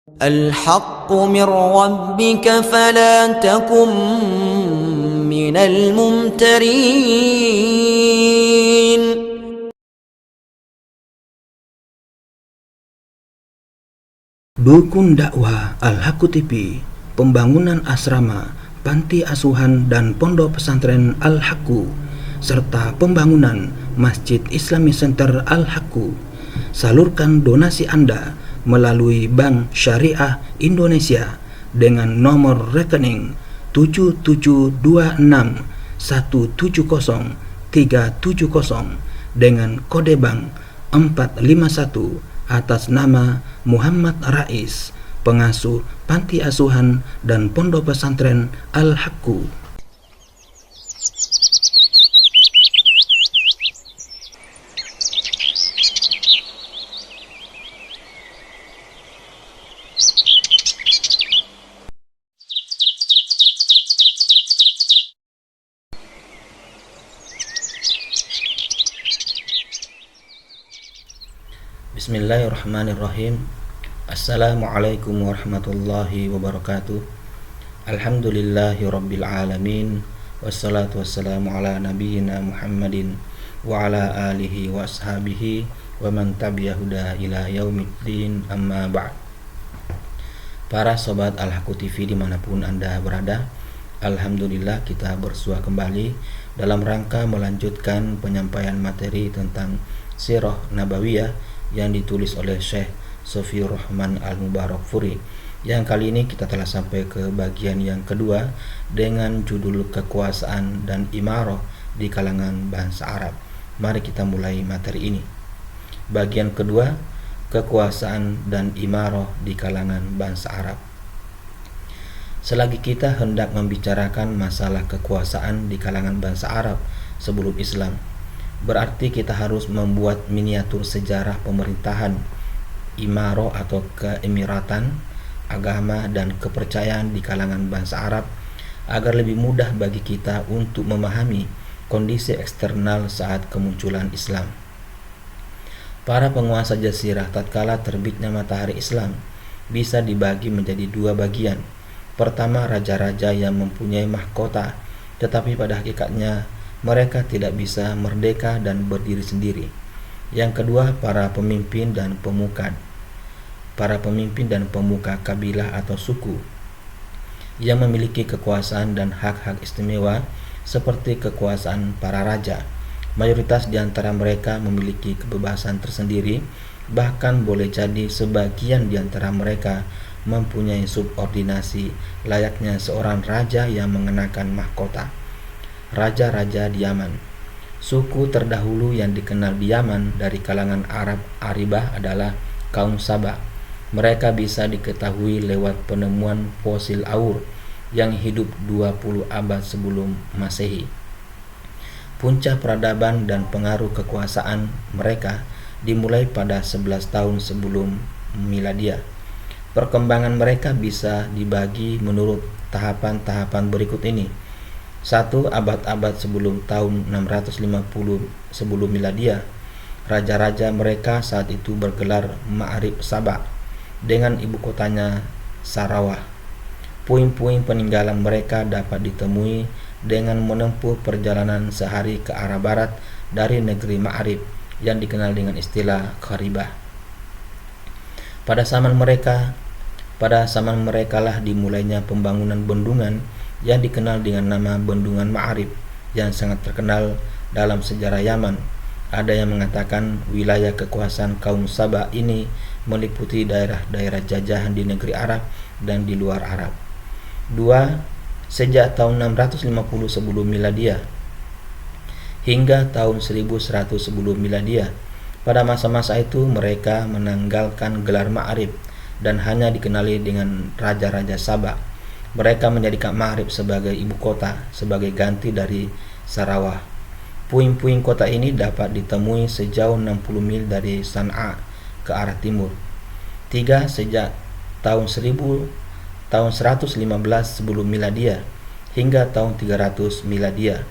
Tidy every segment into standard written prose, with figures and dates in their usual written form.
الحق من ربك فلا تكن من الممترين. Dukun dakwah Al-Haqqu TV, pembangunan asrama, panti asuhan dan pondok pesantren Al-Haqqu, serta pembangunan Masjid Islamic Center Al-Haqqu. Salurkan donasi Anda melalui Bank Syariah Indonesia dengan nomor rekening 7726170370 dengan kode bank 451 atas nama Muhammad Rais, pengasuh panti asuhan dan pondok pesantren Al-Haqqu. Bismillahirrahmanirrahim. Assalamualaikum warahmatullahi wabarakatuh. Alhamdulillahi rabbil alamin. Wassalatu wassalamu ala nabiyyina Muhammadin wa ala alihi wa ashabihi wa man tabi'ahuda ila yaumiddin, amma ba'd. Para sobat Al-Haqqu TV dimanapun Anda berada, alhamdulillah kita bersua kembali dalam rangka melanjutkan penyampaian materi tentang Sirah Nabawiyah yang ditulis oleh Syekh Sofiur Rahman Al-Mubarakfuri. Yang kali ini kita telah sampai ke bagian yang kedua dengan judul kekuasaan dan imarah di kalangan bangsa Arab. Mari kita mulai materi ini. Bagian kedua, kekuasaan dan imarah di kalangan bangsa Arab. Selagi kita hendak membicarakan masalah kekuasaan di kalangan bangsa Arab sebelum Islam, berarti kita harus membuat miniatur sejarah pemerintahan, imarah atau keemiratan, agama dan kepercayaan di kalangan bangsa Arab agar lebih mudah bagi kita untuk memahami kondisi eksternal saat kemunculan Islam. Para penguasa jazirah tatkala terbitnya matahari Islam bisa dibagi menjadi dua bagian. Pertama, raja-raja yang mempunyai mahkota, tetapi pada hakikatnya mereka tidak bisa merdeka dan berdiri sendiri. Yang kedua, para pemimpin dan pemuka kabilah atau suku yang memiliki kekuasaan dan hak-hak istimewa seperti kekuasaan para raja. Mayoritas di antara mereka memiliki kebebasan tersendiri, bahkan boleh jadi sebagian di antara mereka mempunyai subordinasi layaknya seorang raja yang mengenakan mahkota. Raja-raja di Yaman. Suku terdahulu yang dikenal di Yaman dari kalangan Arab Aribah adalah kaum Saba. Mereka bisa diketahui lewat penemuan fosil Aur yang hidup 20 abad sebelum Masehi. Puncak peradaban dan pengaruh kekuasaan mereka dimulai pada 11 tahun sebelum Miladiah. Perkembangan mereka bisa dibagi menurut tahapan-tahapan berikut ini. 1. Abad-abad sebelum tahun 650 sebelum Miladiah, raja-raja mereka saat itu bergelar Ma'rib Saba dengan ibu kotanya Sarawah. Puing-puing peninggalan mereka dapat ditemui dengan menempuh perjalanan sehari ke arah barat dari negeri Ma'rib yang dikenal dengan istilah Kharibah. Pada zaman mereka lah dimulainya pembangunan bendungan yang dikenal dengan nama Bendungan Ma'rib yang sangat terkenal dalam sejarah Yaman. Ada yang mengatakan wilayah kekuasaan kaum Saba ini meliputi daerah-daerah jajahan di negeri Arab dan di luar Arab. 2. Sejak tahun 650 sebelum Miladiah hingga tahun 1100 sebelum Miladiah, pada masa-masa itu mereka menanggalkan gelar Ma'rib dan hanya dikenali dengan raja-raja Saba. Mereka menjadikan Ma'rib sebagai ibu kota, sebagai ganti dari Sarawah. Puing-puing kota ini dapat ditemui sejauh 60 mil dari San'a ke arah timur. 3. Sejak tahun 115 sebelum Miladiah hingga tahun 300 Miladiah,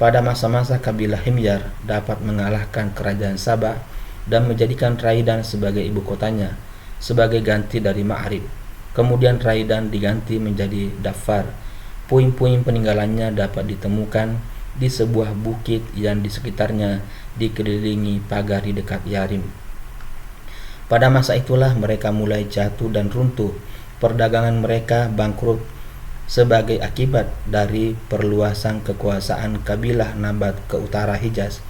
pada masa-masa kabilah Himyar dapat mengalahkan kerajaan Sabah dan menjadikan Raidan sebagai ibu kotanya. sebagai ganti dari Ma'rib. Kemudian Raidan diganti menjadi Dafar. Puing-puing peninggalannya dapat ditemukan di sebuah bukit yang di sekitarnya dikelilingi pagar di dekat Yarim. Pada masa itulah mereka mulai jatuh dan runtuh. Perdagangan mereka bangkrut sebagai akibat dari perluasan kekuasaan kabilah Nabat ke utara Hijaz.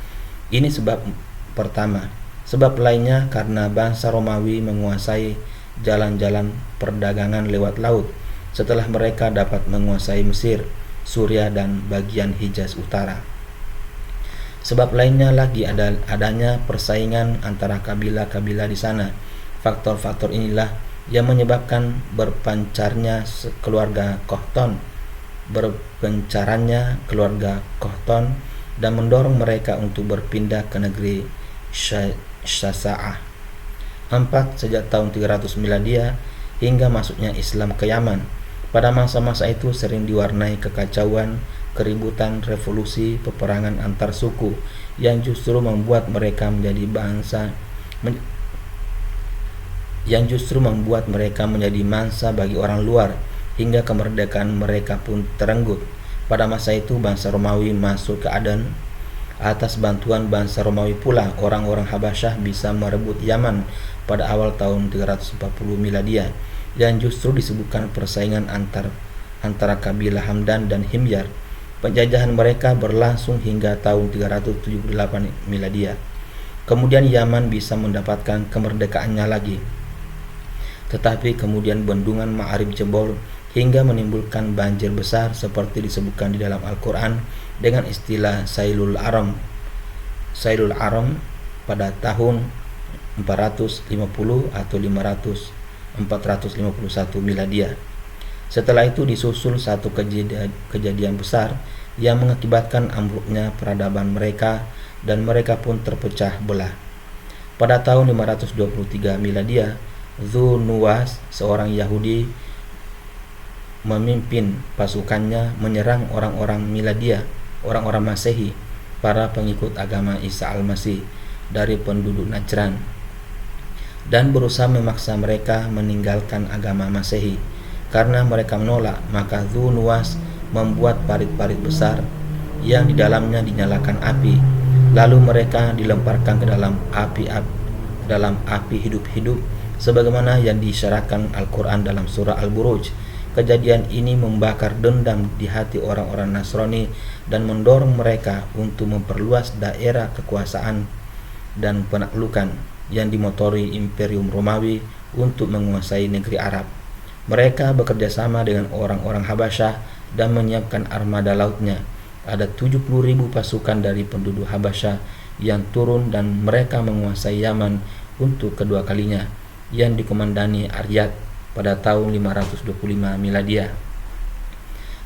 Ini sebab pertama. Sebab lainnya karena bangsa Romawi menguasai jalan-jalan perdagangan lewat laut setelah mereka dapat menguasai Mesir, Suriah, dan bagian Hijaz utara. Sebab lainnya lagi adanya persaingan antara kabilah-kabilah di sana. Faktor-faktor inilah yang menyebabkan berpencarnya keluarga Kohton, dan mendorong mereka untuk berpindah ke negeri Syasa'ah. 4. Sejak tahun 300 Miladiyah hingga masuknya Islam ke Yaman. Pada masa-masa itu sering diwarnai kekacauan, keributan, revolusi, peperangan antar suku yang justru membuat mereka menjadi mangsa bagi orang luar, hingga kemerdekaan mereka pun terenggut. Pada masa itu bangsa Romawi masuk ke Aden. Atas bantuan bangsa Romawi pula orang-orang Habasyah bisa merebut Yaman pada awal tahun 340 Miladiyah, yang justru disebutkan persaingan antara kabilah Hamdan dan Himyar. Penjajahan mereka berlangsung hingga tahun 378 Miladiyah. Kemudian Yaman bisa mendapatkan kemerdekaannya lagi. Tetapi kemudian bendungan Ma'rib jebol hingga menimbulkan banjir besar seperti disebutkan di dalam Al-Quran dengan istilah Sailul Aram pada tahun 450 atau 451 Miladiyah. Setelah itu disusul satu kejadian besar yang mengakibatkan ambruknya peradaban mereka dan mereka pun terpecah belah. Pada tahun 523 Miladiyah, Dzu Nuwas, seorang Yahudi, memimpin pasukannya menyerang orang-orang Miladiyah, orang-orang Masehi, para pengikut agama Isa Al-Masih dari penduduk Najran, dan berusaha memaksa mereka meninggalkan agama Masehi. Karena mereka menolak, maka Dzu Nuwas membuat parit-parit besar yang di dalamnya dinyalakan api, lalu mereka dilemparkan ke dalam api hidup-hidup sebagaimana yang diisyaratkan Al-Quran dalam surah Al-Buruj. Kejadian ini membakar dendam di hati orang-orang Nasrani dan mendorong mereka untuk memperluas daerah kekuasaan dan penaklukan yang dimotori Imperium Romawi untuk menguasai negeri Arab. Mereka bekerja sama dengan orang-orang Habasyah dan menyiapkan armada lautnya. Ada 70.000 pasukan dari penduduk Habasyah yang turun dan mereka menguasai Yaman untuk kedua kalinya, yang dikomandani Aryad pada tahun 525 Miladiyah.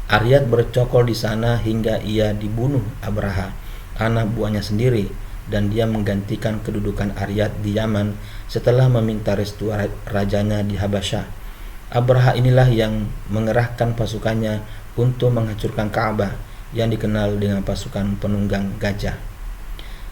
Aryad bercokol di sana hingga ia dibunuh Abraha, anak buahnya sendiri, dan dia menggantikan kedudukan Aryad di Yaman setelah meminta restu rajanya di Habasyah. Abraha inilah yang mengerahkan pasukannya untuk menghancurkan Ka'bah yang dikenal dengan pasukan penunggang gajah.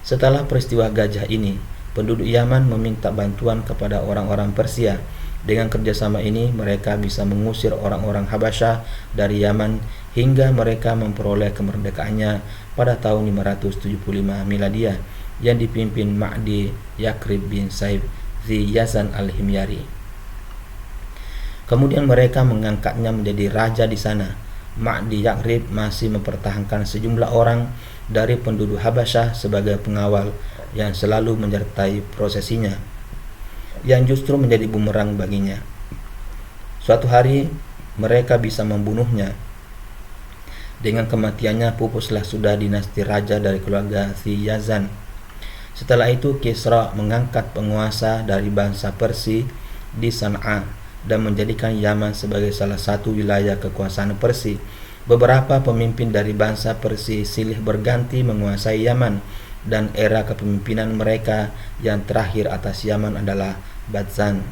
Setelah peristiwa gajah ini, penduduk Yaman meminta bantuan kepada orang-orang Persia. Dengan kerjasama ini mereka bisa mengusir orang-orang Habasyah dari Yaman hingga mereka memperoleh kemerdekaannya pada tahun 575 Miladiyah yang dipimpin Ma'di Yakrib bin Saib Zi Yazan al-Himyari. Kemudian mereka mengangkatnya menjadi raja di sana. Ma'di Yakrib masih mempertahankan sejumlah orang dari penduduk Habasyah sebagai pengawal yang selalu menyertai prosesinya, yang justru menjadi bumerang baginya. Suatu hari mereka bisa membunuhnya. Dengan kematiannya pupuslah sudah dinasti raja dari keluarga Zi Yazan. Setelah itu Kisra mengangkat penguasa dari bangsa Persia di Sana'a dan menjadikan Yaman sebagai salah satu wilayah kekuasaan Persia. Beberapa pemimpin dari bangsa Persia silih berganti menguasai Yaman, dan era kepemimpinan mereka yang terakhir atas Yaman adalah Badzan,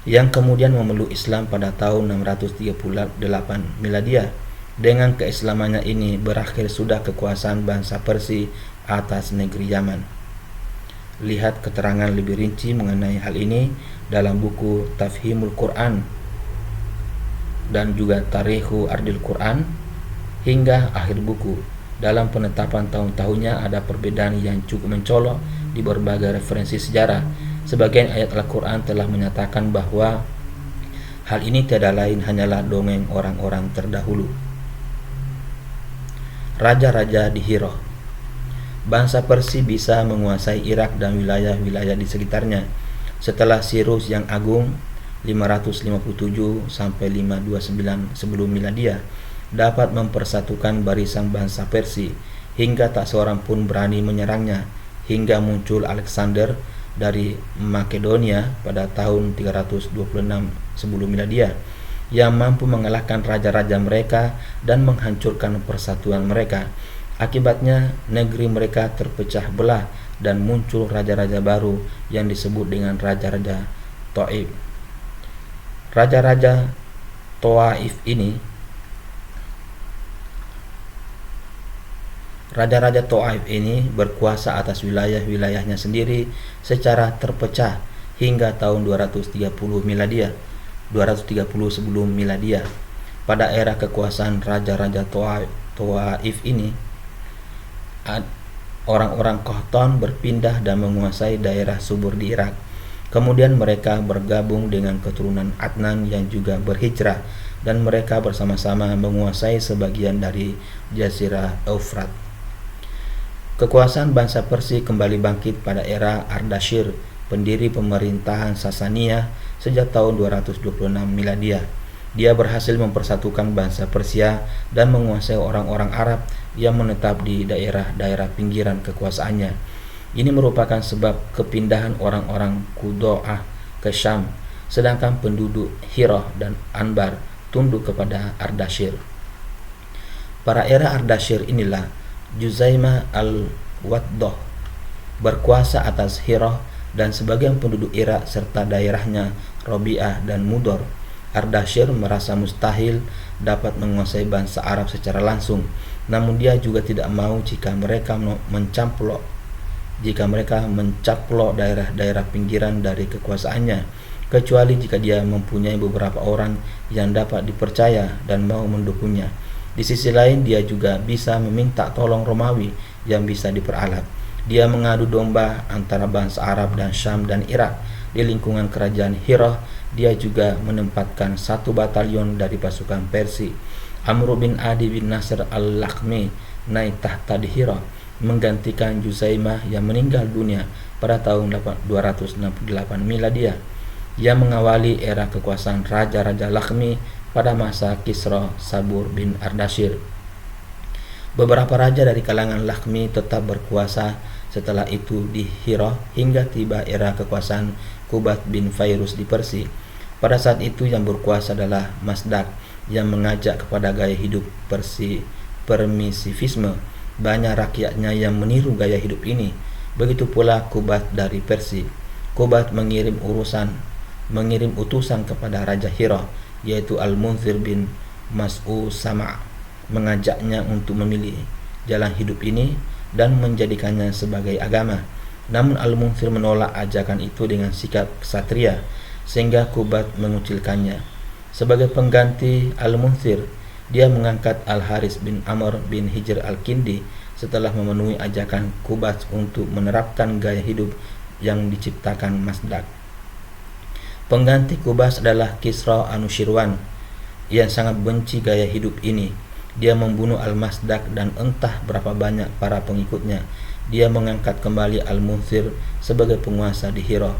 yang kemudian memeluk Islam pada tahun 638 Miladiyah. Dengan keislamannya ini berakhir sudah kekuasaan bangsa Persia atas negeri Yaman. Lihat keterangan lebih rinci mengenai hal ini dalam buku Tafhimul Quran dan juga Tarikhu Ardil Quran hingga akhir buku. Dalam penetapan tahun-tahunnya ada perbedaan yang cukup mencolok di berbagai referensi sejarah. Sebagian ayat Al-Quran telah menyatakan bahwa hal ini tiada lain hanyalah dongeng orang-orang terdahulu. Raja-raja di Hira. Bangsa Persia bisa menguasai Irak dan wilayah-wilayah di sekitarnya setelah Cyrus yang Agung 557 sampai 529 sebelum miladia dapat mempersatukan barisan bangsa Persia hingga tak seorang pun berani menyerangnya, hingga muncul Alexander dari Makedonia pada tahun 326 sebelum miladia yang mampu mengalahkan raja-raja mereka dan menghancurkan persatuan mereka. Akibatnya negeri mereka terpecah belah dan muncul raja-raja baru yang disebut dengan raja-raja Taif. Raja-raja Taif ini berkuasa atas wilayah-wilayahnya sendiri secara terpecah hingga tahun 230 sebelum miladia. Pada era kekuasaan raja-raja Taif ini, orang-orang Qahtan berpindah dan menguasai daerah subur di Irak. Kemudian mereka bergabung dengan keturunan Adnan yang juga berhijrah, dan mereka bersama-sama menguasai sebagian dari Jazirah Eufrat. Kekuasaan bangsa Persia kembali bangkit pada era Ardashir, pendiri pemerintahan Sasaniyah sejak tahun 226 miladia. Dia berhasil mempersatukan bangsa Persia dan menguasai orang-orang Arab yang menetap di daerah-daerah pinggiran kekuasaannya. Ini merupakan sebab kepindahan orang-orang Qudo'ah ke Syam, sedangkan penduduk Hirah dan Anbar tunduk kepada Ardashir. Pada era Ardashir inilah Juzaimah al-Waddah berkuasa atas Hirah dan sebagian penduduk Irak serta daerahnya Robi'ah dan Mudor. Ardashir merasa mustahil dapat menguasai bangsa Arab secara langsung, namun dia juga tidak mau jika mereka mencaplok daerah-daerah pinggiran dari kekuasaannya, kecuali jika dia mempunyai beberapa orang yang dapat dipercaya dan mau mendukungnya. Di sisi lain, dia juga bisa meminta tolong Romawi yang bisa diperalat. Dia mengadu domba antara bangsa Arab dan Syam dan Irak. Di lingkungan kerajaan Hirah, dia juga menempatkan satu batalion dari pasukan Persia. Amr bin Adi bin Nasr al-Lakhmi naik tahta di Hirah, menggantikan Juzaimah yang meninggal dunia pada tahun 268 miladia. Ia mengawali era kekuasaan Raja-Raja Lakhmi pada masa Kisra Sabur bin Ardashir. Beberapa raja dari kalangan Lakhmi tetap berkuasa setelah itu di Hirah hingga tiba era kekuasaan Kubat bin Fairuz di Persia. Pada saat itu yang berkuasa adalah Masdak yang mengajak kepada gaya hidup permisifisme. Banyak rakyatnya yang meniru gaya hidup ini. Begitu pula Kubat dari Persia. Kubat mengirim utusan kepada Raja Hirah, yaitu Al-Munzir bin Mas'ud Sama', mengajaknya untuk memilih jalan hidup ini dan menjadikannya sebagai agama. Namun Al-Munzir menolak ajakan itu dengan sikap ksatria, sehingga Kubat mengucilkannya. Sebagai pengganti Al-Munzir, dia mengangkat Al-Haris bin Amr bin Hijr al-Kindi setelah memenuhi ajakan Kubat untuk menerapkan gaya hidup yang diciptakan Masdak. Pengganti Kubat adalah Kisra Anushirwan yang sangat benci gaya hidup ini. Dia membunuh Al-Masdak dan entah berapa banyak para pengikutnya. Dia mengangkat kembali Al-Munzir sebagai penguasa di Hirah.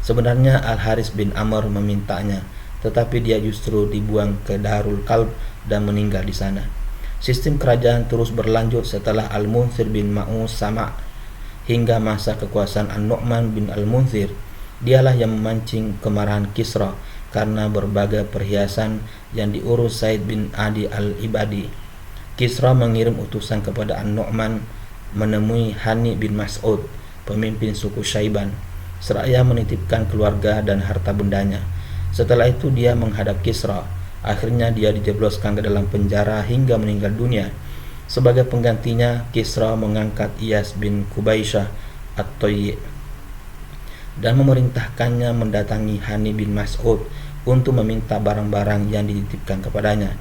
Sebenarnya Al-Haris bin Amr memintanya, tetapi dia justru dibuang ke Darul Kalb dan meninggal di sana. Sistem kerajaan terus berlanjut setelah Al-Munzir bin Ma'us Sama' hingga masa kekuasaan An-Nu'man bin Al-Munzir. Dialah yang memancing kemarahan Kisra karena berbagai perhiasan yang diurus Said bin Adi al-Ibadi. Kisra mengirim utusan kepada An-Nu'man menemui Hani bin Mas'ud, pemimpin suku Syaiban, seraya menitipkan keluarga dan harta bendanya. Setelah itu dia menghadap Kisra. Akhirnya dia dijebloskan ke dalam penjara hingga meninggal dunia. Sebagai penggantinya, Kisra mengangkat Iyas bin Kubaisyah at-Toyy. dan memerintahkannya mendatangi Hani bin Mas'ud untuk meminta barang-barang yang dititipkan kepadanya.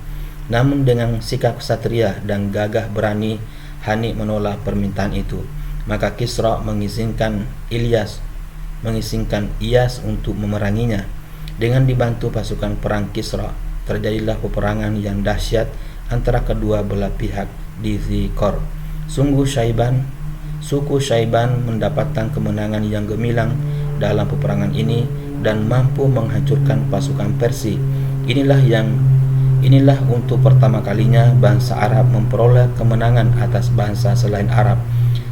Namun dengan sikap ksatria dan gagah berani, Hani menolak permintaan itu. Maka Kisra mengizinkan Iyas untuk memeranginya. Dengan dibantu pasukan perang Kisra, terjadilah peperangan yang dahsyat antara kedua belah pihak di Dzikor. Suku Syaiban mendapatkan kemenangan yang gemilang dalam peperangan ini dan mampu menghancurkan pasukan Persia. Inilah untuk pertama kalinya bangsa Arab memperoleh kemenangan atas bangsa selain Arab.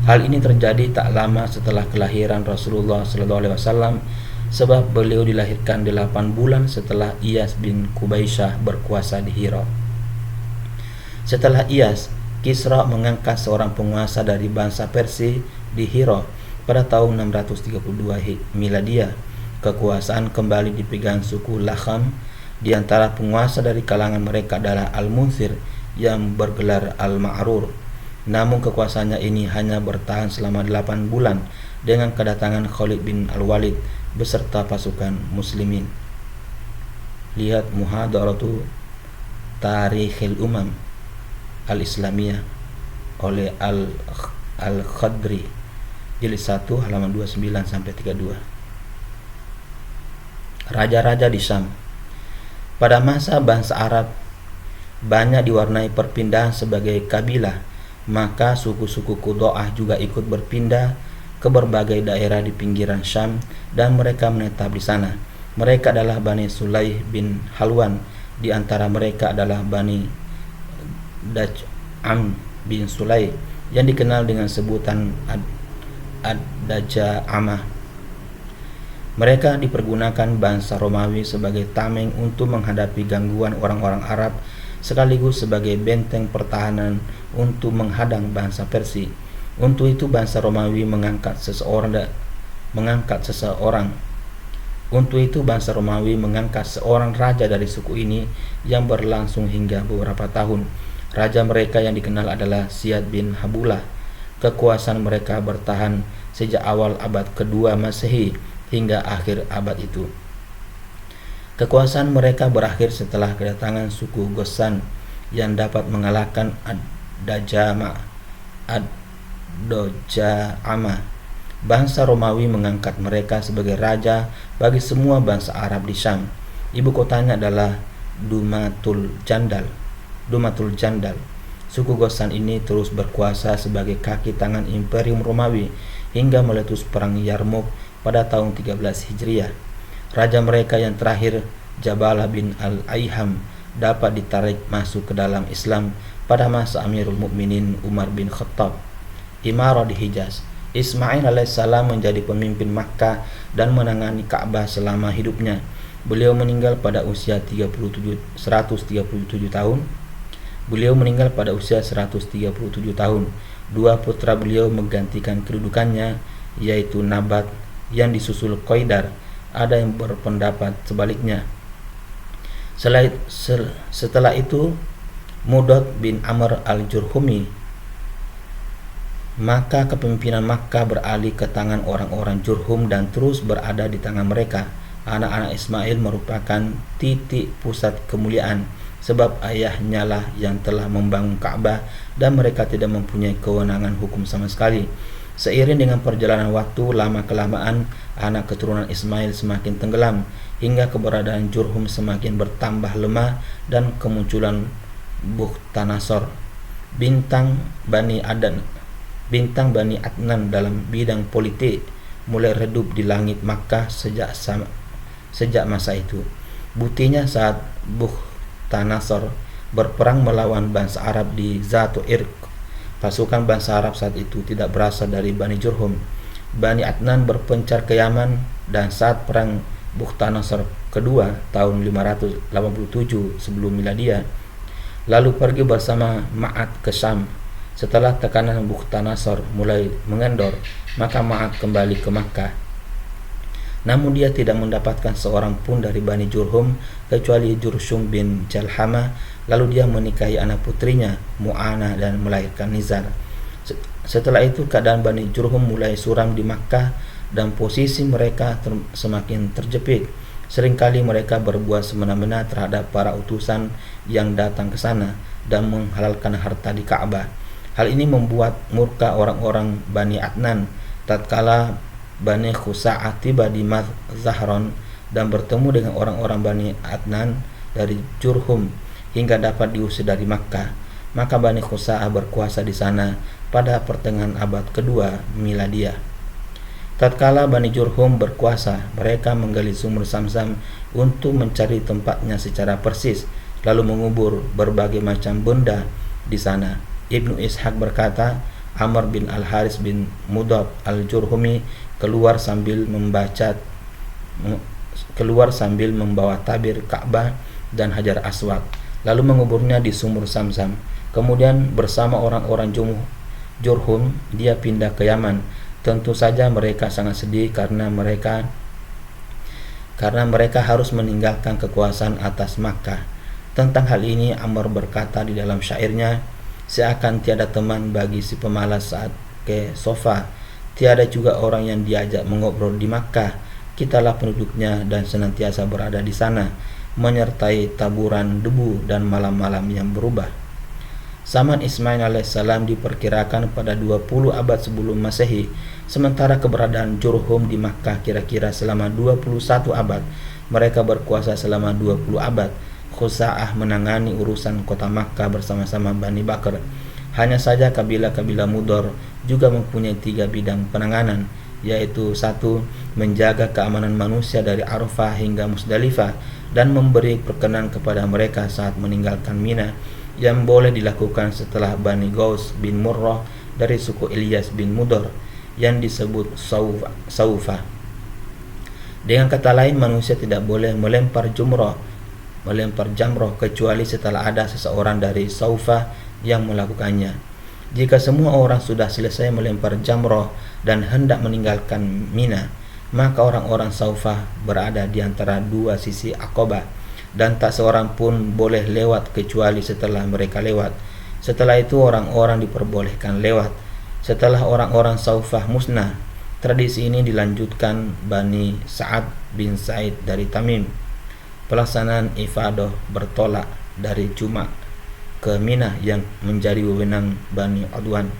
Hal ini terjadi tak lama setelah kelahiran Rasulullah SAW, sebab beliau dilahirkan 8 bulan setelah Iyas bin Qubaisyah berkuasa di Hira. Setelah Iyas, Kisra mengangkat seorang penguasa dari bangsa Persia di Hira pada tahun 632 Miladiyah. Kekuasaan kembali dipegang suku Lakham. Di antara penguasa dari kalangan mereka adalah Al-Munzir yang bergelar Al-Ma'rur. Namun kekuasaannya ini hanya bertahan selama 8 bulan dengan kedatangan Khalid bin Al-Walid beserta pasukan muslimin. Lihat Muhadaratu Tarikhil Umam Al-Islamiyah oleh Al-Khadri jilid 1 halaman 29-32. Raja-raja di Syam. Pada masa bangsa Arab banyak diwarnai perpindahan sebagai kabilah, maka suku-suku Qudo'ah juga ikut berpindah ke berbagai daerah di pinggiran Syam dan mereka menetap di sana. Mereka adalah Bani Sulaih bin Halwan. Di antara mereka adalah Bani Daj'am bin Sulaih yang dikenal dengan sebutan Ad-Daja'amah. Mereka dipergunakan bangsa Romawi sebagai tameng untuk menghadapi gangguan orang-orang Arab, sekaligus sebagai benteng pertahanan untuk menghadang bangsa Persia. Untuk itu bangsa Romawi mengangkat seorang raja dari suku ini yang berlangsung hingga beberapa tahun. Raja mereka yang dikenal adalah Ziyad bin Habula. Kekuasaan mereka bertahan sejak awal abad kedua Masehi hingga akhir abad itu. Kekuasaan mereka berakhir setelah kedatangan suku Ghassan yang dapat mengalahkan Ad-Daja'amah. Bangsa Romawi mengangkat mereka sebagai raja bagi semua bangsa Arab di Syam. Ibu kotanya adalah Dumatul Jandal. Suku Ghassan ini terus berkuasa sebagai kaki tangan Imperium Romawi hingga meletus perang Yarmouk pada tahun 13 Hijriah. Raja mereka yang terakhir, Jabalah bin Al-Aiham, dapat ditarik masuk ke dalam Islam pada masa Amirul Mukminin Umar bin Khattab. Imarah di Hijaz. Ismail alaihissalam menjadi pemimpin Makkah dan menangani Ka'bah selama hidupnya. Beliau meninggal pada usia 137 tahun. Dua putra beliau menggantikan kedudukannya, yaitu Nabat yang disusul Qaidar. Ada yang berpendapat sebaliknya. Setelah itu Mudad bin Amr al-Jurhumi. Maka kepemimpinan Makkah beralih ke tangan orang-orang Jurhum dan terus berada di tangan mereka. Anak-anak Ismail merupakan titik pusat kemuliaan, sebab ayahnya lah yang telah membangun Ka'bah dan mereka tidak mempunyai kewenangan hukum sama sekali. Seiring dengan perjalanan waktu, lama-kelamaan anak keturunan Ismail semakin tenggelam hingga keberadaan Jurhum semakin bertambah lemah dan kemunculan Bukhtanasor, bintang Bani Adnan dalam bidang politik, mulai redup di langit Makkah sejak masa itu. Buktinya saat Bukhtanasor berperang melawan bangsa Arab di Zatu Irq, pasukan bangsa Arab saat itu tidak berasal dari Bani Jurhum. Bani Adnan berpencar ke Yaman dan saat perang Bukhtanasor kedua tahun 587 sebelum Miladiyah, lalu pergi bersama Ma'ad ke Syam. Setelah tekanan Bukhtanasor mulai mengendor, maka Ma'ad kembali ke Makkah. Namun dia tidak mendapatkan seorang pun dari Bani Jurhum kecuali Jurshum bin Jalhamah. Lalu dia menikahi anak putrinya Mu'anah dan melahirkan Nizar. Setelah itu keadaan Bani Jurhum mulai suram di Makkah dan posisi mereka semakin terjepit. Seringkali mereka berbuat semena-mena terhadap para utusan yang datang ke sana dan menghalalkan harta di Ka'bah. Hal ini membuat murka orang-orang Bani Adnan tatkala Bani Khusa'ah tiba di Zahron dan bertemu dengan orang-orang Bani Adnan dari Jurhum hingga dapat diusir dari Makkah. Maka Bani Khusa'ah berkuasa di sana pada pertengahan abad kedua Miladiyah. Tatkala Bani Jurhum berkuasa, mereka menggali sumur Zamzam untuk mencari tempatnya secara persis, lalu mengubur berbagai macam benda di sana. Ibnu Ishaq berkata, Amr bin Al-Haris bin Mudab Al-Jurhumi keluar sambil membawa tabir Ka'bah dan Hajar Aswad, lalu menguburnya di sumur Zamzam. Kemudian bersama orang-orang Jurhum, dia pindah ke Yaman. Tentu saja mereka sangat sedih karena mereka harus meninggalkan kekuasaan atas Makkah. Tentang hal ini Amr berkata di dalam syairnya, seakan tiada teman bagi si pemalas saat ke Sofa, tiada juga orang yang diajak mengobrol di Makkah. Kitalah penduduknya dan senantiasa berada di sana, menyertai taburan debu dan malam-malam yang berubah. Zaman Ismail alaihissalam diperkirakan pada 20 abad sebelum Masehi, sementara keberadaan Jurhum di Makkah kira-kira selama 21 abad. Mereka berkuasa selama 20 abad. Khusa'ah menangani urusan kota Makkah bersama-sama Bani Bakr. Hanya saja kabilah-kabilah Mudor juga mempunyai 3 bidang penanganan, yaitu 1. Menjaga keamanan manusia dari Arafah hingga Musdalifah dan memberi perkenan kepada mereka saat meninggalkan Mina, yang boleh dilakukan setelah Bani Gaus bin Murrah dari suku Ilyas bin Mudor yang disebut Saufa. Dengan kata lain, manusia tidak boleh melempar jamroh kecuali setelah ada seseorang dari Saufa yang melakukannya. Jika semua orang sudah selesai melempar jamroh dan hendak meninggalkan Mina, maka orang-orang Saufa berada di antara dua sisi Aqabah dan tak seorang pun boleh lewat kecuali setelah mereka lewat. Setelah itu orang-orang diperbolehkan lewat. Setelah orang-orang Saufah musnah, tradisi ini dilanjutkan Bani Sa'ad bin Sa'id dari Tamim. Pelaksanaan ifadah bertolak dari Juma' ke Mina yang menjadi wewenang Bani Adwan.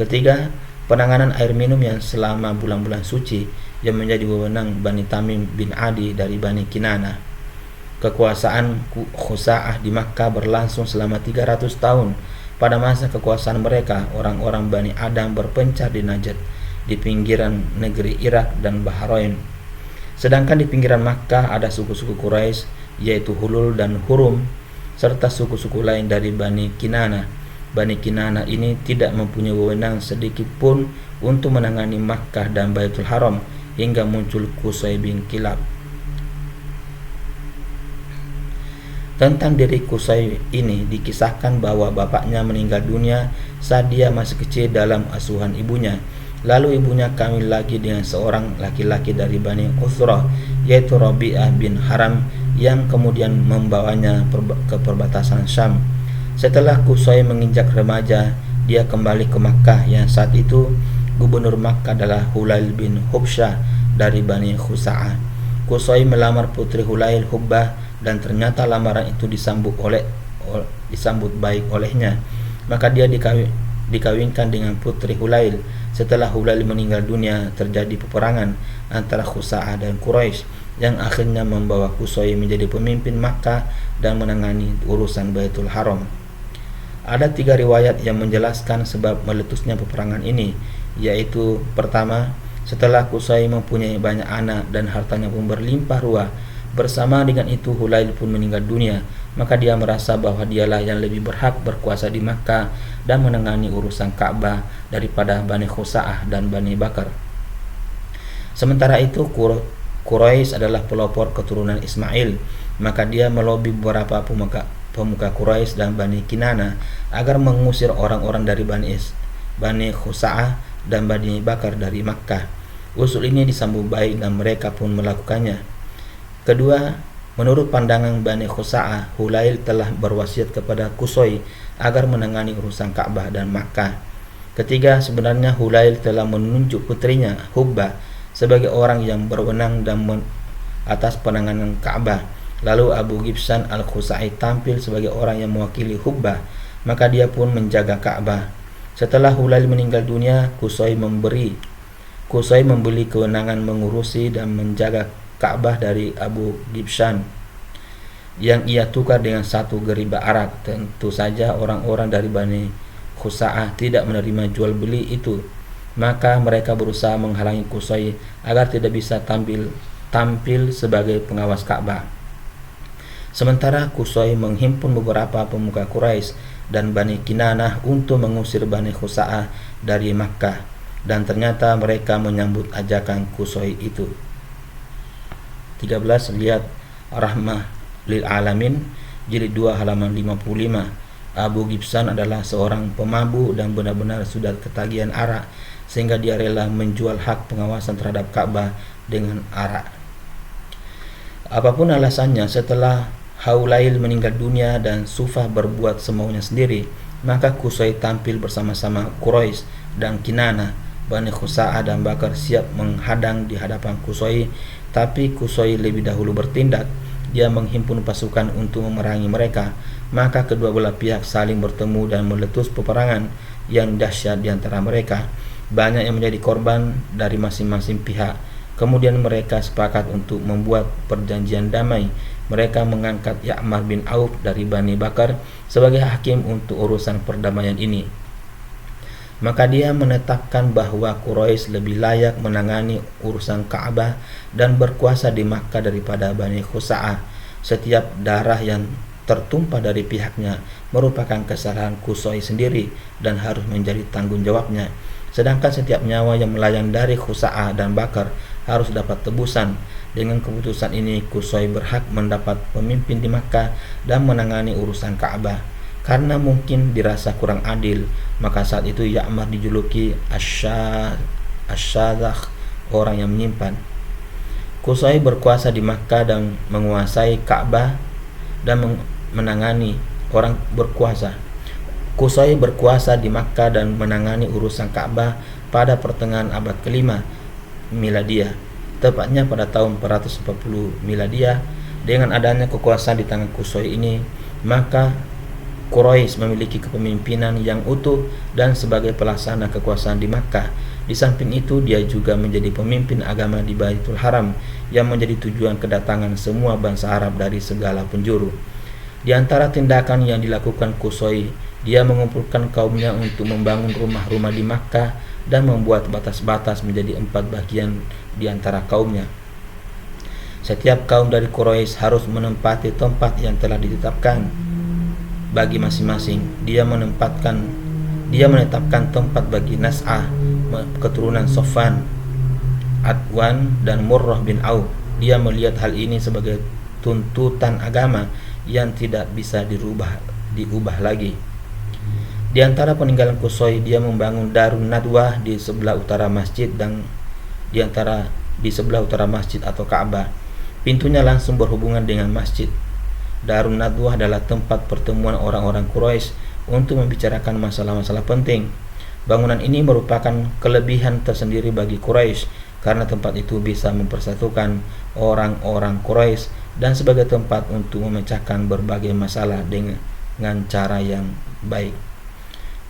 Ketiga, penanganan air minum yang selama bulan-bulan suci yang menjadi wewenang Bani Tamim bin Adi dari Bani Kinanah. Kekuasaan Khusa'ah di Makkah berlangsung selama 300 tahun. Pada masa kekuasaan mereka, orang-orang Bani Adam berpencar di Najd, di pinggiran negeri Irak dan Bahrain. Sedangkan di pinggiran Makkah ada suku-suku Quraisy, yaitu Hulul dan Hurum, serta suku-suku lain dari Bani Kinanah. Bani Kinanah ini tidak mempunyai wewenang sedikit pun untuk menangani Makkah dan Baitul Haram hingga muncul Qusay bin Kilab. Tentang diri Qusay ini dikisahkan bahwa bapaknya meninggal dunia saat dia masih kecil dalam asuhan ibunya. Lalu ibunya kawin lagi dengan seorang laki-laki dari Bani Uthrah, yaitu Rabi'ah bin Haram, yang kemudian membawanya ke perbatasan Syam. Setelah Qusay menginjak remaja, dia kembali ke Makkah yang saat itu gubernur Makkah adalah Hulail bin Hubsyah dari Bani Khusa'ah. Qusay melamar putri Hulail, Hubbah, dan ternyata lamaran itu disambut baik olehnya. Maka dia dikawinkan dengan putri Hulail. Setelah Hulail meninggal dunia, terjadi peperangan antara Khusa'ah dan Quraisy yang akhirnya membawa Qusay menjadi pemimpin Makkah dan menangani urusan Baitul Haram. Ada 3 riwayat yang menjelaskan sebab meletusnya peperangan ini, yaitu pertama, setelah Qusay mempunyai banyak anak dan hartanya pun berlimpah ruah, bersama dengan itu Hulail pun meninggal dunia, maka dia merasa bahwa dialah yang lebih berhak berkuasa di Makkah dan menangani urusan Ka'bah daripada Bani Khusa'ah dan Bani Bakar. Sementara itu Quraisy adalah pelopor keturunan Ismail, maka dia melobi beberapa pemuka Quraisy dan Bani Kinanah agar mengusir orang-orang dari Bani Khusa'ah dan Bani Bakar dari Makkah. Usul ini disambut baik dan mereka pun melakukannya. Kedua, menurut pandangan Bani Khusa'ah, Hulail telah berwasiat kepada Qusay agar menangani urusan Ka'bah dan Makkah. Ketiga, sebenarnya Hulail telah menunjuk putrinya Hubbah sebagai orang yang berwenang atas penanganan Ka'bah. Lalu Abu Ghibshan al-Khuzai tampil sebagai orang yang mewakili Hubbah, maka dia pun menjaga Ka'bah. Setelah Hulail meninggal dunia, Qusay membeli kewenangan mengurusi dan menjaga Ka'bah dari Abu Ghibshan yang ia tukar dengan satu geriba arak. Tentu saja orang-orang dari Bani Khuza'ah tidak menerima jual beli itu, maka mereka berusaha menghalangi Qusay agar tidak bisa tampil sebagai pengawas Ka'bah. Sementara Qusay menghimpun beberapa pemuka Quraisy dan Bani Kinanah untuk mengusir Bani Khuza'ah dari Makkah, dan ternyata mereka menyambut ajakan Qusay itu. 13. Lihat Rahmah lil Alamin, jilid 2 halaman 55. Abu Ghibshan adalah seorang pemabuk dan benar-benar sudah ketagihan arak, sehingga dia rela menjual hak pengawasan terhadap Ka'bah dengan arak. Apapun alasannya, setelah Hulail meninggal dunia dan Sufah berbuat semaunya sendiri, maka Qusay tampil bersama-sama Quraisy dan Kinanah. Bani Khuza'ah dan Bakar siap menghadang di hadapan Qusay, tapi Qusay lebih dahulu bertindak. Dia menghimpun pasukan untuk memerangi mereka, maka kedua belah pihak saling bertemu dan meletus peperangan yang dahsyat di antara mereka. Banyak yang menjadi korban dari masing-masing pihak. Kemudian mereka sepakat untuk membuat perjanjian damai. Mereka mengangkat Ya'mar bin Auf dari Bani Bakar sebagai hakim untuk urusan perdamaian ini. Maka dia menetapkan bahwa Quraisy lebih layak menangani urusan Ka'bah dan berkuasa di Makkah daripada Bani Khuza'ah. Setiap darah yang tertumpah dari pihaknya merupakan kesalahan Qusay sendiri dan harus menjadi tanggung jawabnya. Sedangkan setiap nyawa yang melayang dari Khuza'ah dan Bakar harus dapat tebusan. Dengan keputusan ini, Qusay berhak mendapat pemimpin di Makkah dan menangani urusan Ka'bah. Karena mungkin dirasa kurang adil, maka saat itu Ya'mar dijuluki Asyadzakh, orang yang menyimpan. Qusay berkuasa di Makkah dan menguasai Ka'bah dan menangani orang berkuasa. Qusay berkuasa di Makkah dan menangani urusan Ka'bah pada pertengahan abad ke-5 Miladiyah, tepatnya pada tahun 440 Miladiyah. Dengan adanya kekuasaan di tangan Qusay ini, maka Quraisy memiliki kepemimpinan yang utuh dan sebagai pelaksana kekuasaan di Makkah. Di samping itu, dia juga menjadi pemimpin agama di Baitul Haram yang menjadi tujuan kedatangan semua bangsa Arab dari segala penjuru. Di antara tindakan yang dilakukan Qusay, dia mengumpulkan kaumnya untuk membangun rumah-rumah di Makkah dan membuat batas-batas menjadi 4 bagian di antara kaumnya. Setiap kaum dari Quraisy harus menempati tempat yang telah ditetapkan bagi masing-masing. Dia menetapkan tempat bagi Nas'ah, keturunan Sofan, Adwan dan Murrah bin Auf. Dia melihat hal ini sebagai tuntutan agama yang tidak bisa diubah lagi. Di antara peninggalan Qusay, dia membangun Darun Nadwah di sebelah utara masjid dan di sebelah utara masjid atau Ka'bah. Pintunya langsung berhubungan dengan masjid. Darun Nadwah adalah tempat pertemuan orang-orang Quraisy untuk membicarakan masalah-masalah penting. Bangunan ini merupakan kelebihan tersendiri bagi Quraisy karena tempat itu bisa mempersatukan orang-orang Quraisy dan sebagai tempat untuk memecahkan berbagai masalah dengan cara yang baik.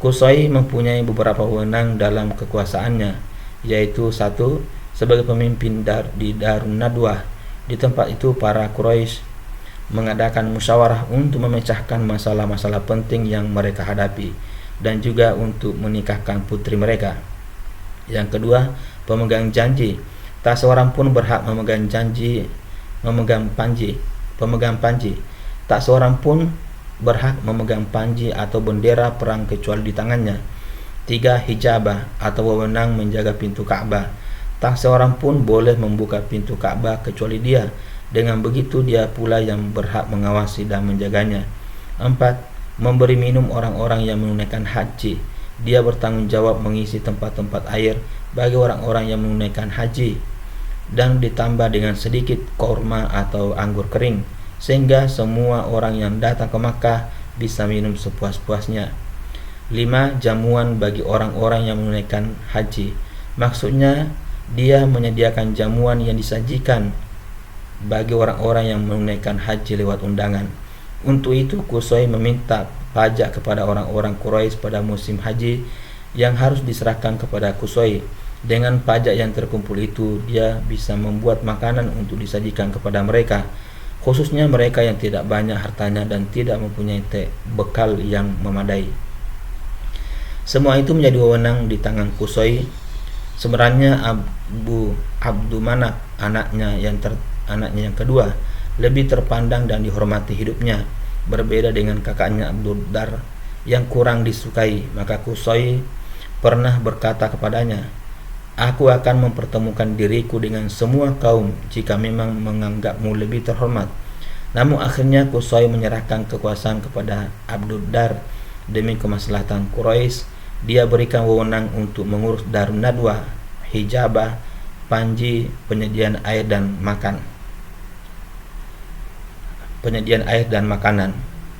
Qusay mempunyai beberapa wewenang dalam kekuasaannya, yaitu 1. Sebagai pemimpin di Darun Nadwah. Di tempat itu para Quraisy mengadakan musyawarah untuk memecahkan masalah-masalah penting yang mereka hadapi dan juga untuk menikahkan putri mereka. Yang kedua, pemegang janji. Tak seorang pun berhak memegang panji. Tak seorang pun berhak memegang panji atau bendera perang kecuali di tangannya. 3. Hijabah atau wewenang menjaga pintu Ka'bah. Tak seorang pun boleh membuka pintu Ka'bah kecuali dia. Dengan begitu dia pula yang berhak mengawasi dan menjaganya. 4. Memberi minum orang-orang yang menunaikan haji. Dia bertanggung jawab mengisi tempat-tempat air bagi orang-orang yang menunaikan haji dan ditambah dengan sedikit korma atau anggur kering, sehingga semua orang yang datang ke Makkah bisa minum sepuas-puasnya. 5. Jamuan bagi orang-orang yang menunaikan haji. Maksudnya Dia menyediakan jamuan yang disajikan bagi orang-orang yang menunaikan haji lewat undangan. Untuk itu Qusay meminta pajak kepada orang-orang Quraisy pada musim haji yang harus diserahkan kepada Qusay. Dengan pajak yang terkumpul itu, dia bisa membuat makanan untuk disajikan kepada mereka, khususnya mereka yang tidak banyak hartanya dan tidak mempunyai bekal yang memadai. Semua itu menjadi wewenang di tangan Qusay. Sebenarnya Abdu Manaf, anaknya yang kedua, lebih terpandang dan dihormati hidupnya, berbeda dengan kakaknya Abdul Dar yang kurang disukai. Maka Qusay pernah berkata kepadanya, "Aku akan mempertemukan diriku dengan semua kaum jika memang menganggapmu lebih terhormat." Namun akhirnya Qusay menyerahkan kekuasaan kepada Abdul Dar demi kemaslahatan Quraisy. Dia berikan wewenang untuk mengurus Darun Nadwa, hijabah, panji, penyediaan air dan makanan.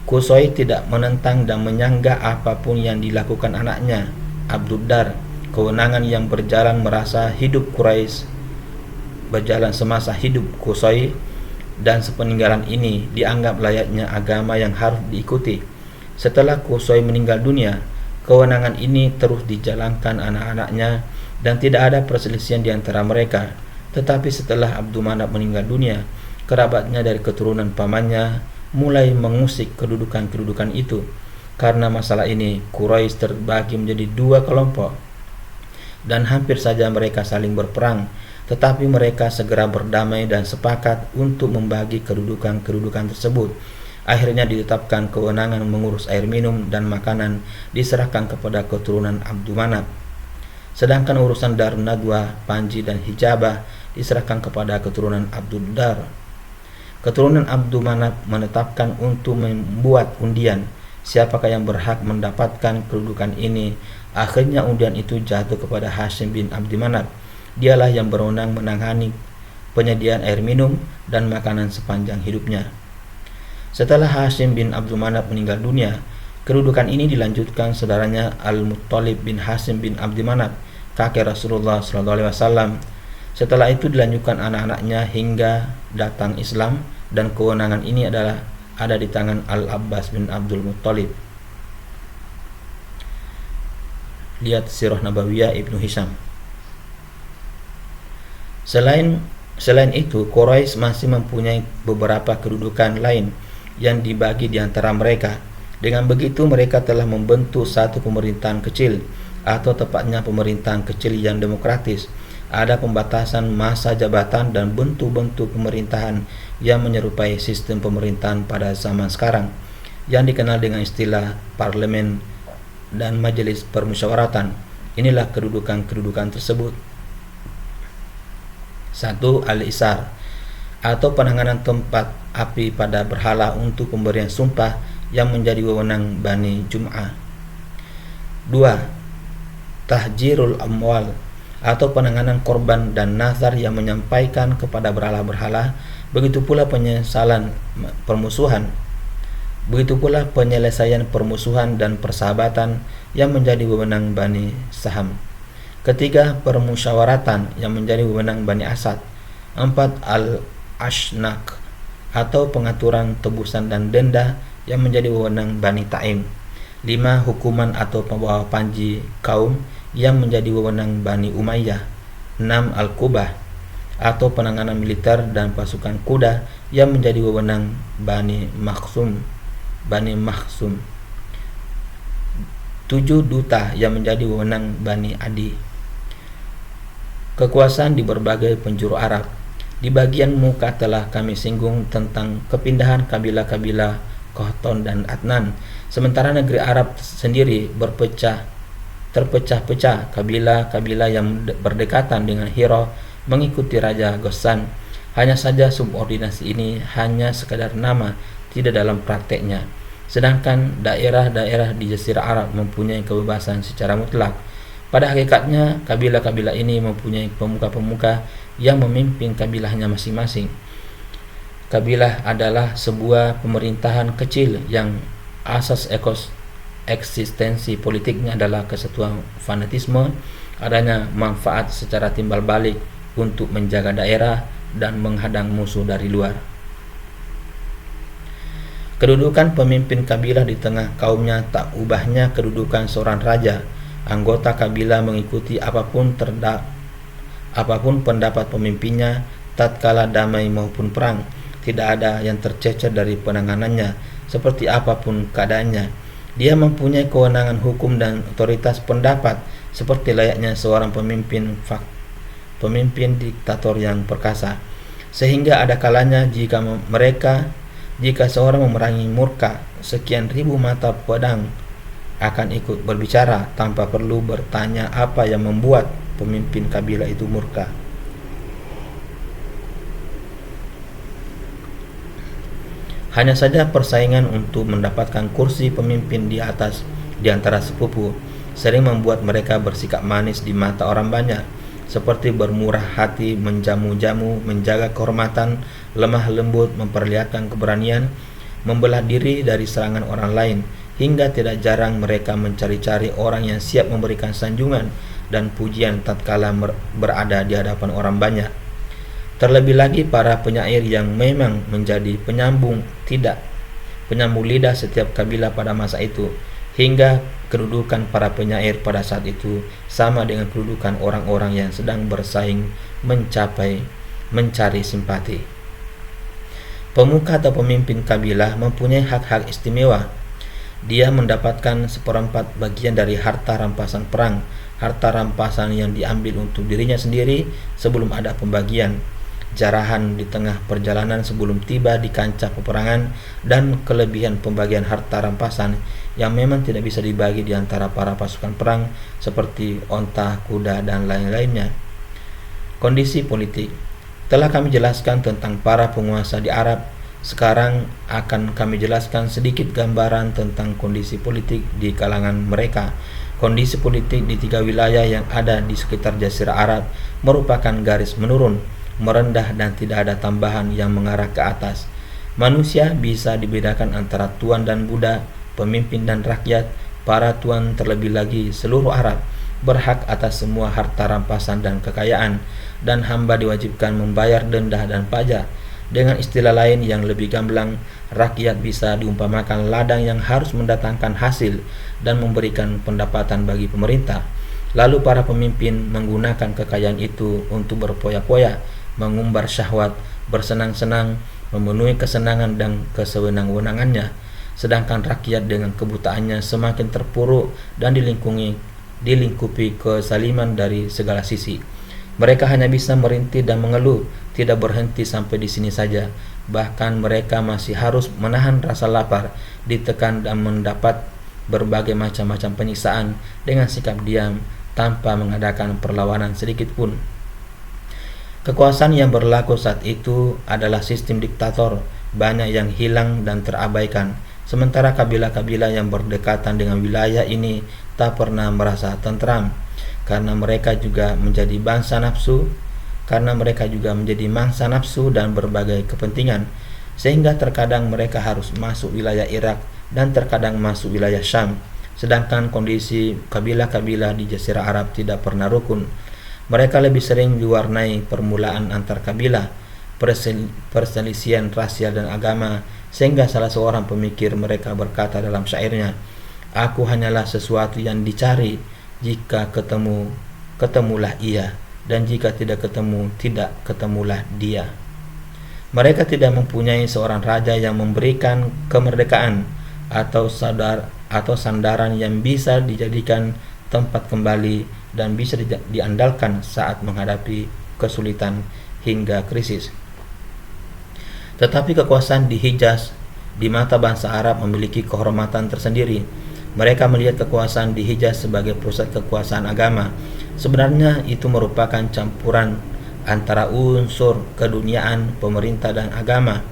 Qusay tidak menentang dan menyanggah apapun yang dilakukan anaknya Abdul Dar. Kewenangan yang berjalan semasa hidup Qusay dan sepeninggalan ini dianggap layaknya agama yang harus diikuti. Setelah Qusay meninggal dunia, kewenangan ini terus dijalankan anak-anaknya dan tidak ada perselisihan di antara mereka. Tetapi setelah Abdul Manaf meninggal dunia, kerabatnya dari keturunan pamannya mulai mengusik kedudukan itu. Karena masalah ini, Quraisy terbagi menjadi dua kelompok dan hampir saja mereka saling berperang. Tetapi mereka segera berdamai dan sepakat untuk membagi kedudukan tersebut. Akhirnya ditetapkan kewenangan mengurus air minum dan makanan diserahkan kepada keturunan Abdul Manaf. Sedangkan urusan Darun Nadwa, panji dan hijabah diserahkan kepada keturunan Abdul Dar. Keturunan Abdul Manaf menetapkan untuk membuat undian siapakah yang berhak mendapatkan kedudukan ini. Akhirnya undian itu jatuh kepada Hashim bin Abdul Manaf. Dialah yang berwenang menangani penyediaan air minum dan makanan sepanjang hidupnya. Setelah Hashim bin Abdul Manaf meninggal dunia, kedudukan ini dilanjutkan saudaranya Al-Muttalib bin Hashim bin Abdul Manaf, kakek Rasulullah SAW. Setelah itu dilanjutkan anak-anaknya hingga datang Islam, dan kewenangan ini ada di tangan Al-Abbas bin Abdul Muttalib. Lihat Sirah Nabawiyah Ibnu Hisham. Selain itu, Quraisy masih mempunyai beberapa kedudukan lain yang dibagi di antara mereka. Dengan begitu mereka telah membentuk satu pemerintahan kecil, atau tepatnya pemerintahan kecil yang demokratis. Ada pembatasan masa jabatan dan bentuk-bentuk pemerintahan yang menyerupai sistem pemerintahan pada zaman sekarang, yang dikenal dengan istilah parlemen dan majelis permusyawaratan. Inilah kedudukan tersebut. 1. Al-Isar, atau penanganan tempat api pada berhala untuk pemberian sumpah yang menjadi wewenang Bani Jum'ah. 2. Tahjirul Amwal, atau penanganan korban dan nazar yang menyampaikan kepada berhala-berhala. Begitu pula penyelesaian permusuhan dan persahabatan yang menjadi wewenang Bani Saham. 3. Permusyawaratan yang menjadi wewenang Bani Asad. 4. Al-Ashnak, atau pengaturan tebusan dan denda yang menjadi wewenang Bani Taim. 5. Hukuman atau pembawa panji kaum yang menjadi wewenang Bani Umayyah. 6. Al-Qubah, atau penanganan militer dan pasukan kuda yang menjadi wewenang Bani Makhzum. 7. Duta yang menjadi wewenang Bani Adi. Kekuasaan di berbagai penjuru Arab. Di bagian muka telah kami singgung tentang kepindahan kabilah-kabilah Qahtan dan Adnan. Sementara negeri Arab sendiri terpecah-pecah. Kabilah-kabilah yang berdekatan dengan Hira mengikuti Raja Ghassan. Hanya saja subordinasi ini hanya sekadar nama, tidak dalam prakteknya. Sedangkan daerah-daerah di Jazirah Arab mempunyai kebebasan secara mutlak. Pada hakikatnya, kabilah-kabilah ini mempunyai pemuka-pemuka yang memimpin kabilahnya masing-masing. Kabilah adalah sebuah pemerintahan kecil yang asas eksistensi politiknya adalah kesatuan fanatisme adanya manfaat secara timbal balik untuk menjaga daerah dan menghadang musuh dari luar. Kedudukan pemimpin kabilah di tengah kaumnya tak ubahnya kedudukan seorang raja. Anggota kabilah mengikuti apapun pendapat pemimpinnya, tatkala damai maupun perang. Tidak ada yang tercecer dari penanganannya, seperti apapun keadaannya. Dia mempunyai kewenangan hukum dan otoritas pendapat, seperti layaknya seorang pemimpin diktator yang perkasa. Sehingga ada kalanya jika seorang memerangi murka, sekian ribu mata pedang akan ikut berbicara tanpa perlu bertanya apa yang membuat pemimpin kabilah itu murka. Hanya saja persaingan untuk mendapatkan kursi pemimpin di antara sepupu sering membuat mereka bersikap manis di mata orang banyak, seperti bermurah hati, menjamu-jamu, menjaga kehormatan, lemah lembut, memperlihatkan keberanian, membelah diri dari serangan orang lain, hingga tidak jarang mereka mencari-cari orang yang siap memberikan sanjungan dan pujian tatkala berada di hadapan orang banyak. Terlebih lagi para penyair yang memang menjadi penyambung lidah setiap kabilah pada masa itu, hingga kedudukan para penyair pada saat itu sama dengan kedudukan orang-orang yang sedang bersaing mencari simpati. Pemuka atau pemimpin kabilah mempunyai hak-hak istimewa. Dia mendapatkan 1/4 bagian dari harta rampasan perang, harta rampasan yang diambil untuk dirinya sendiri sebelum ada pembagian, jarahan di tengah perjalanan sebelum tiba di kancah peperangan, dan kelebihan pembagian harta rampasan yang memang tidak bisa dibagi di antara para pasukan perang seperti onta, kuda, dan lain-lainnya. Kondisi politik telah kami jelaskan tentang para penguasa di Arab. Sekarang akan kami jelaskan sedikit gambaran tentang kondisi politik di kalangan mereka. Kondisi politik di 3 wilayah yang ada di sekitar Jazirah Arab merupakan garis menurun, merendah, dan tidak ada tambahan yang mengarah ke atas. Manusia bisa dibedakan antara tuan dan budak, pemimpin dan rakyat. Para tuan, terlebih lagi seluruh Arab, berhak atas semua harta rampasan dan kekayaan, dan hamba diwajibkan membayar denda dan pajak. Dengan istilah lain yang lebih gamblang, rakyat bisa diumpamakan ladang yang harus mendatangkan hasil dan memberikan pendapatan bagi pemerintah. Lalu para pemimpin menggunakan kekayaan itu untuk berpoya-poya, mengumbar syahwat, bersenang-senang, memenuhi kesenangan dan kesewenang-wenangannya, sedangkan rakyat dengan kebutaannya semakin terpuruk dan dilingkupi kezaliman dari segala sisi. Mereka hanya bisa merintih dan mengeluh, tidak berhenti sampai di sini saja. Bahkan mereka masih harus menahan rasa lapar, ditekan dan mendapat berbagai macam-macam penyiksaan dengan sikap diam tanpa mengadakan perlawanan sedikit pun. Kekuasaan yang berlaku saat itu adalah sistem diktator, banyak yang hilang dan terabaikan. Sementara kabilah-kabilah yang berdekatan dengan wilayah ini tak pernah merasa tentram, karena mereka juga menjadi mangsa nafsu dan berbagai kepentingan, sehingga terkadang mereka harus masuk wilayah Irak dan terkadang masuk wilayah Syam. Sedangkan kondisi kabilah-kabilah di Jazirah Arab tidak pernah rukun. Mereka lebih sering diwarnai permulaan antar kabilah, perselisihan rasial dan agama, sehingga salah seorang pemikir mereka berkata dalam syairnya, "Aku hanyalah sesuatu yang dicari, jika ketemu, ketemulah ia, dan jika tidak ketemu, tidak ketemulah dia." Mereka tidak mempunyai seorang raja yang memberikan kemerdekaan atau sandaran yang bisa dijadikan tempat kembali dan bisa diandalkan saat menghadapi kesulitan hingga krisis. Tetapi kekuasaan di Hijaz di mata bangsa Arab memiliki kehormatan tersendiri. Mereka melihat kekuasaan di Hijaz sebagai pusat kekuasaan agama. Sebenarnya itu merupakan campuran antara unsur keduniaan, pemerintah, dan agama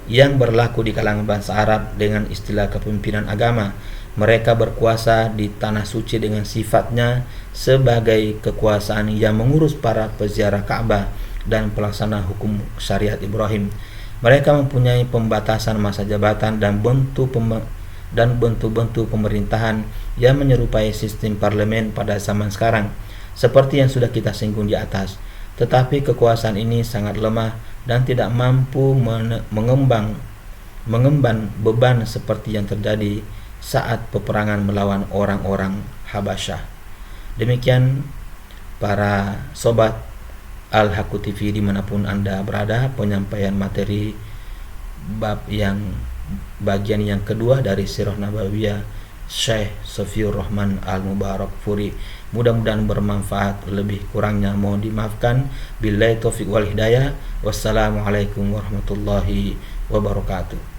yang berlaku di kalangan bangsa Arab dengan istilah kepemimpinan agama. Mereka berkuasa di tanah suci dengan sifatnya sebagai kekuasaan yang mengurus para peziarah Ka'bah dan pelaksana hukum syariat Ibrahim. Mereka mempunyai pembatasan masa jabatan dan bentuk-bentuk pemerintahan yang menyerupai sistem parlemen pada zaman sekarang. seperti yang sudah kita singgung di atas. Tetapi kekuasaan ini sangat lemah dan tidak mampu mengemban beban seperti yang terjadi saat peperangan melawan orang-orang Habasyah. Demikian para sobat Al-Haqqu TV dimanapun Anda berada, penyampaian materi bagian yang kedua dari Sirah Nabawiyah Syekh Sofiur Rahman Al-Mubarakfuri. Mudah-mudahan bermanfaat, lebih kurangnya mohon dimaafkan. Billahi taufiq wal hidayah. Wassalamualaikum warahmatullahi wabarakatuh.